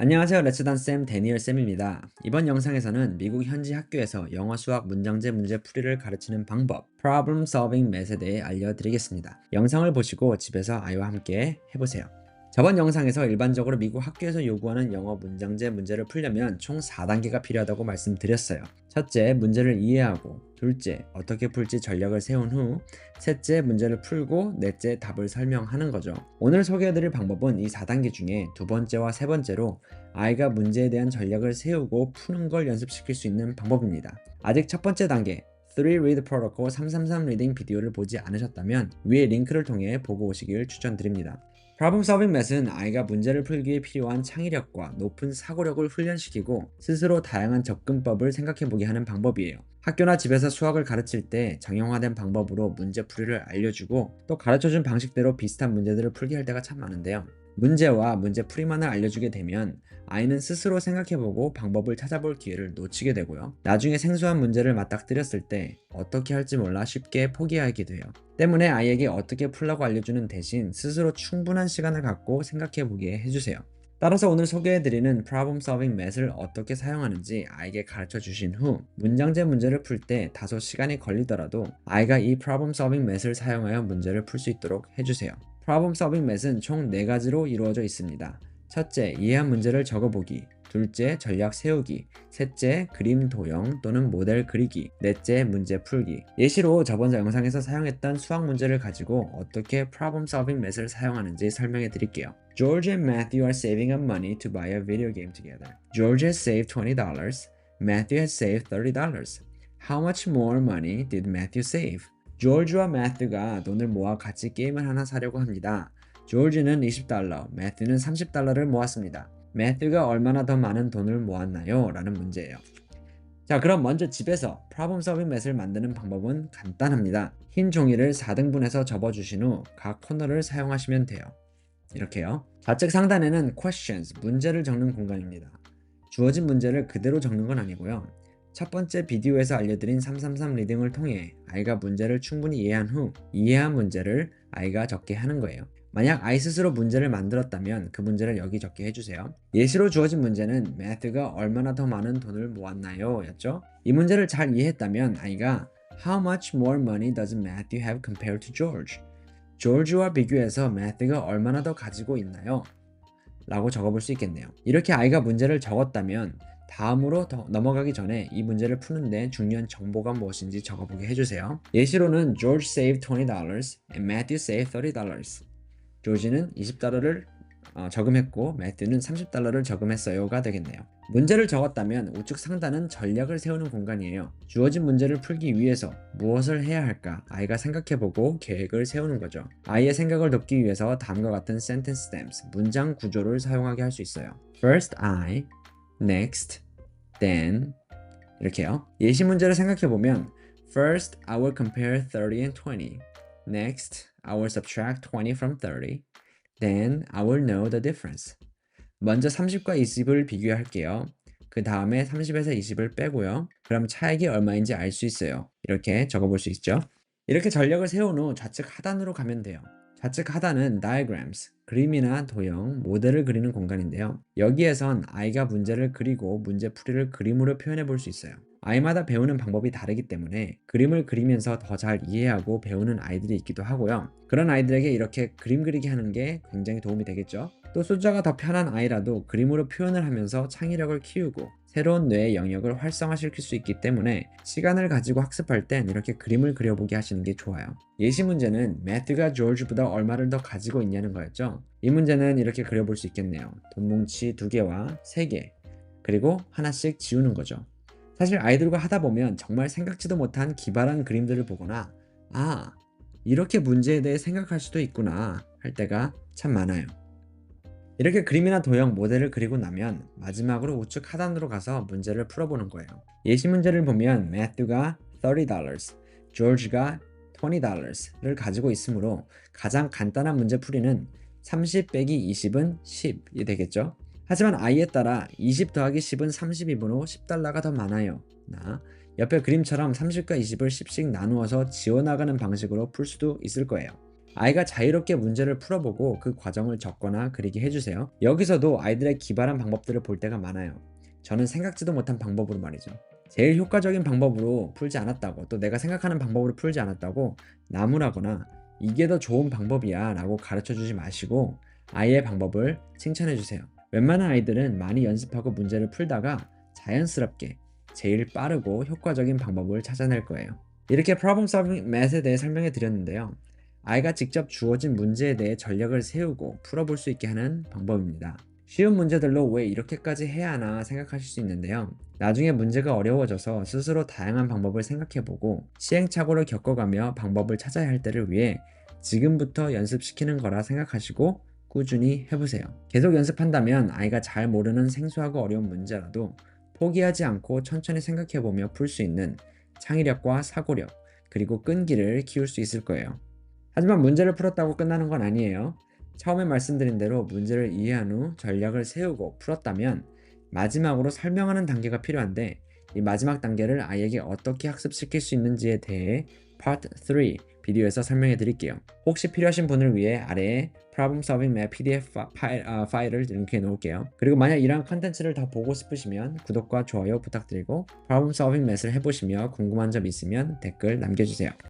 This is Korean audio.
안녕하세요. 레츠단쌤 데니얼쌤입니다. 이번 영상에서는 미국 현지 학교에서 영어 수학 문장제 문제 풀이를 가르치는 방법 Problem Solving Method에 대해 알려드리겠습니다. 영상을 보시고 집에서 아이와 함께 해보세요. 저번 영상에서 일반적으로 미국 학교에서 요구하는 영어 문장제 문제를 풀려면 총 4단계가 필요하다고 말씀드렸어요. 첫째, 문제를 이해하고, 둘째, 어떻게 풀지 전략을 세운 후, 셋째, 문제를 풀고, 넷째, 답을 설명하는 거죠. 오늘 소개해드릴 방법은 이 4단계 중에 두 번째와 세 번째로 아이가 문제에 대한 전략을 세우고 푸는 걸 연습시킬 수 있는 방법입니다. 아직 첫 번째 단계 3 Read Protocol 333 리딩 비디오를 보지 않으셨다면 위에 링크를 통해 보고 오시길 추천드립니다. Problem Solving Method은 아이가 문제를 풀기에 필요한 창의력과 높은 사고력을 훈련시키고 스스로 다양한 접근법을 생각해보게 하는 방법이에요. 학교나 집에서 수학을 가르칠 때 정형화된 방법으로 문제 풀이를 알려주고 또 가르쳐준 방식대로 비슷한 문제들을 풀게 할 때가 참 많은데요. 문제와 문제 풀이만을 알려주게 되면 아이는 스스로 생각해보고 방법을 찾아볼 기회를 놓치게 되고요. 나중에 생소한 문제를 맞닥뜨렸을 때 어떻게 할지 몰라 쉽게 포기하게 돼요. 때문에 아이에게 어떻게 풀라고 알려주는 대신 스스로 충분한 시간을 갖고 생각해보게 해주세요. 따라서 오늘 소개해드리는 Problem Solving Method을 어떻게 사용하는지 아이에게 가르쳐 주신 후 문장제 문제를 풀 때 다소 시간이 걸리더라도 아이가 이 Problem Solving Method을 사용하여 문제를 풀 수 있도록 해주세요. Problem Solving Method은 총 4가지로 이루어져 있습니다. 첫째, 이해한 문제를 적어보기. 둘째, 전략 세우기. 셋째, 그림 도형 또는 모델 그리기. 넷째, 문제 풀기. 예시로 저번 영상에서 사용했던 수학 문제를 가지고 어떻게 Problem Solving Method을 사용하는지 설명해 드릴게요. George and Matthew are saving up money to buy a video game together. George has saved $20. Matthew has saved $30. How much more money did Matthew save? 조지와 매튜가 돈을 모아 같이 게임을 하나 사려고 합니다. 조지는 $20, 매튜는 $30를 모았습니다. 매튜가 얼마나 더 많은 돈을 모았나요? 라는 문제예요. 자, 그럼 먼저 집에서 Problem Solving Method을 만드는 방법은 간단합니다. 흰 종이를 4등분해서 접어주신 후 각 코너를 사용하시면 돼요. 이렇게요. 좌측 상단에는 Questions, 문제를 적는 공간입니다. 주어진 문제를 그대로 적는 건 아니고요. 첫 번째 비디오에서 알려드린 333 리딩을 통해 아이가 문제를 충분히 이해한 후 이해한 문제를 아이가 적게 하는 거예요. 만약 아이 스스로 문제를 만들었다면 그 문제를 여기 적게 해주세요. 예시로 주어진 문제는 매튜가 얼마나 더 많은 돈을 모았나요? 였죠? 이 문제를 잘 이해했다면 아이가 How much more money does Matthew have compared to George? 조지와 비교해서 매튜가 얼마나 더 가지고 있나요? 라고 적어볼 수 있겠네요. 이렇게 아이가 문제를 적었다면 다음으로 넘어가기 전에 이 문제를 푸는데 중요한 정보가 무엇인지 적어보게 해주세요. 예시로는 George saved $20 and Matthew saved $30. 조지는 $20를 저금했고 매튜는 $30를 저금했어요가 되겠네요. 문제를 적었다면 우측 상단은 전략을 세우는 공간이에요. 주어진 문제를 풀기 위해서 무엇을 해야 할까 아이가 생각해보고 계획을 세우는 거죠. 아이의 생각을 돕기 위해서 다음과 같은 sentence stems, 문장 구조를 사용하게 할 수 있어요. First I, next, then 이렇게요. 예시 문제를 생각해보면 First I will compare 30 and 20. Next I will subtract 20 from 30. Then I will know the difference. 먼저 30과 20을 비교할게요. 그 다음에 30에서 20을 빼고요. 그럼 차액이 얼마인지 알 수 있어요. 이렇게 적어볼 수 있죠. 이렇게 전략을 세운 후 좌측 하단으로 가면 돼요. 좌측 하단은 diagrams, 그림이나 도형, 모델을 그리는 공간인데요. 여기에선 아이가 문제를 그리고 문제 풀이를 그림으로 표현해 볼 수 있어요. 아이마다 배우는 방법이 다르기 때문에 그림을 그리면서 더 잘 이해하고 배우는 아이들이 있기도 하고요. 그런 아이들에게 이렇게 그림 그리기 하는 게 굉장히 도움이 되겠죠. 또 숫자가 더 편한 아이라도 그림으로 표현을 하면서 창의력을 키우고 새로운 뇌의 영역을 활성화시킬 수 있기 때문에 시간을 가지고 학습할 땐 이렇게 그림을 그려보게 하시는 게 좋아요. 예시 문제는 매튜가 조지보다 얼마를 더 가지고 있냐는 거였죠. 이 문제는 이렇게 그려볼 수 있겠네요. 돈뭉치 2개와 3개 그리고 하나씩 지우는 거죠. 사실 아이들과 하다 보면 정말 생각지도 못한 기발한 그림들을 보거나 아, 이렇게 문제에 대해 생각할 수도 있구나 할 때가 참 많아요. 이렇게 그림이나 도형, 모델을 그리고 나면 마지막으로 우측 하단으로 가서 문제를 풀어보는 거예요. 예시 문제를 보면 매튜가 $30, 조지가 $20를 가지고 있으므로 가장 간단한 문제 풀이는 30 빼기 20은 10이 되겠죠. 하지만 아이에 따라 20 더하기 10은 32분으로 $10가 더 많아요. 나 옆에 그림처럼 30과 20을 10씩 나누어서 지워나가는 방식으로 풀 수도 있을 거예요. 아이가 자유롭게 문제를 풀어보고 그 과정을 적거나 그리게 해주세요. 여기서도 아이들의 기발한 방법들을 볼 때가 많아요. 저는 생각지도 못한 방법으로 말이죠. 제일 효과적인 방법으로 풀지 않았다고, 또 내가 생각하는 방법으로 풀지 않았다고 나무라거나 이게 더 좋은 방법이야 라고 가르쳐 주지 마시고 아이의 방법을 칭찬해 주세요. 웬만한 아이들은 많이 연습하고 문제를 풀다가 자연스럽게 제일 빠르고 효과적인 방법을 찾아낼 거예요. 이렇게 Problem Solving Math에 대해 설명해 드렸는데요. 아이가 직접 주어진 문제에 대해 전략을 세우고 풀어볼 수 있게 하는 방법입니다. 쉬운 문제들로 왜 이렇게까지 해야 하나 생각하실 수 있는데요. 나중에 문제가 어려워져서 스스로 다양한 방법을 생각해보고 시행착오를 겪어가며 방법을 찾아야 할 때를 위해 지금부터 연습시키는 거라 생각하시고 꾸준히 해보세요. 계속 연습한다면 아이가 잘 모르는 생소하고 어려운 문제라도 포기하지 않고 천천히 생각해보며 풀 수 있는 창의력과 사고력, 그리고 끈기를 키울 수 있을 거예요. 하지만 문제를 풀었다고 끝나는 건 아니에요. 처음에 말씀드린 대로 문제를 이해한 후 전략을 세우고 풀었다면 마지막으로 설명하는 단계가 필요한데, 이 마지막 단계를 아이에게 어떻게 학습시킬 수 있는지에 대해 Part 3 비디오에서 설명해 드릴게요. 혹시 필요하신 분을 위해 아래에 Problem Solving Map PDF 파일을 링크해 놓을게요. 그리고 만약 이러한 컨텐츠를 더 보고 싶으시면 구독과 좋아요 부탁드리고 Problem Solving Math를 해보시며 궁금한 점 있으면 댓글 남겨주세요.